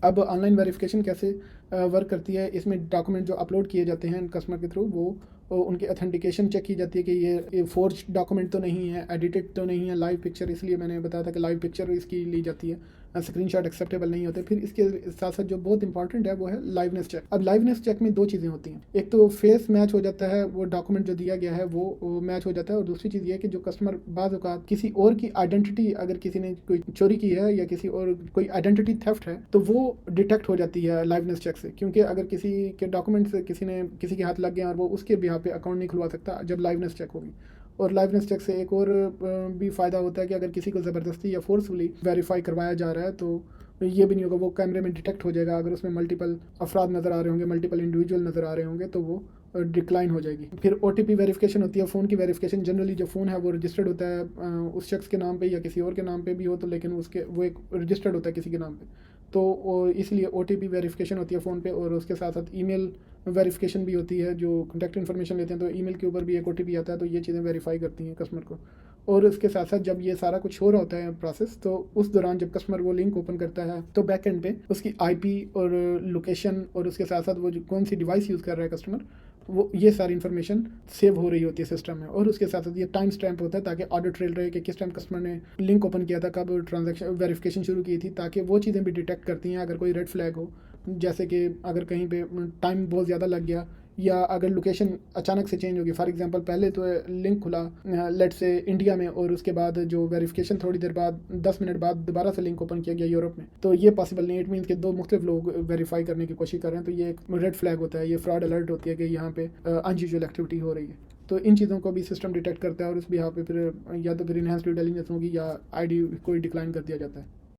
अब online verification कैसे work करती है, इसमें डॉक्यूमेंट जो अपलोड किए जाते हैं कस्टमर के थ्रू वो उनकी अथेंटिकेशन चेक की जाती है कि ये फोर्ज डॉक्यूमेंट तो नहीं है, एडिटेड तो नहीं है, लाइव पिक्चर, इसलिए मैंने बताया था कि लाइव पिक्चर इसकी ली जाती है, स्क्रीनशॉट एक्सेप्टेबल नहीं होते। फिर इसके साथ साथ जो बहुत इंपॉर्टेंट है वो है लाइवनेस चेक। अब लाइवनेस चेक में दो चीज़ें होती हैं, एक तो फेस मैच हो जाता है, वो डॉक्यूमेंट जो दिया गया है वो मैच हो जाता है, और दूसरी चीज़ ये है कि जो कस्टमर बाज़ औक़ात किसी और की आइडेंटिटी, अगर किसी ने कोई चोरी की है या किसी और कोई आइडेंटिटी थेफ्ट है, तो वो डिटेक्ट हो जाती है लाइवनेस चेक से, क्योंकि अगर किसी के डॉक्यूमेंट्स किसी के हाथ लग गए और वो उसके बिहार पे अकाउंट नहीं खुलवा सकता जब लाइवनेस चेक होगी। और लाइवनेस चेक से एक और भी फ़ायदा होता है कि अगर किसी को ज़बरदस्ती या फोर्सफुली वेरीफाई करवाया जा रहा है तो ये भी नहीं होगा, वो कैमरे में डिटेक्ट हो जाएगा। अगर उसमें मल्टीपल अफराद नज़र आ रहे होंगे, मल्टीपल इंडिविजुअल नज़र आ रहे होंगे, तो वो डिक्लाइन हो जाएगी। फिर OTP वेरिफिकेशन होती है, फ़ोन की वेरिफिकेशन। जनरली जो फ़ोन है वो रजिस्टर्ड होता है उस शख्स के नाम पे या किसी और के नाम पे भी हो, तो लेकिन उसके वो एक रजिस्टर्ड होता है किसी के नाम पे, तो इसलिए OTP वेरिफिकेशन होती है फ़ोन पे। और उसके साथ साथ ईमेल वेरिफिकेशन भी होती है, जो कॉन्टैक्ट इन्फॉर्मेशन लेते हैं तो ईमेल के ऊपर भी एक OTP आता है, तो ये चीज़ें वेरीफाई करती हैं कस्टमर को। और उसके साथ साथ जब ये सारा कुछ हो रहा होता है प्रोसेस, तो उस दौरान जब कस्टमर वो लिंक ओपन करता है तो बैक एंड पे उसकी IP और लोकेशन और उसके साथ साथ वो जो कौन सी डिवाइस यूज़ कर रहा है कस्टमर, वो ये सारी इन्फॉर्मेशन सेव हो रही होती है सिस्टम में। और उसके साथ साथ ये टाइम स्टैम्प होता है ताकि ऑडिट ट्रेल रहे कि किस टाइम कस्टमर ने लिंक ओपन किया था, कब ट्रांजैक्शन वेरिफिकेशन शुरू की थी, ताकि वो चीज़ें भी डिटेक्ट करती हैं अगर कोई रेड फ्लैग हो, जैसे कि अगर कहीं पे टाइम बहुत ज़्यादा लग गया या अगर लोकेशन अचानक से चेंज होगी। फॉर एग्जांपल पहले तो लिंक खुला लेट से इंडिया में, और उसके बाद जो वेरिफिकेशन थोड़ी देर बाद 10 मिनट बाद दोबारा से लिंक ओपन किया गया यूरोप में, तो ये पॉसिबल नहीं। इट मीन्स कि दो मुख्तलिफ लोग वेरीफाई करने की कोशिश कर रहे हैं, तो ये एक रेड फ्लैग होता है, ये फ्रॉड अलर्ट होती है कि यहाँ पे अनयूजुअल एक्टिविटी हो रही है। तो इन चीज़ों को भी सिस्टम डिटेक्ट करता है और उस भी यहाँ पे फिर या तो फिर इनहेंस्ड इंटेलिजेंस होगी या ID कोई डिक्लाइन कर दिया जाता है।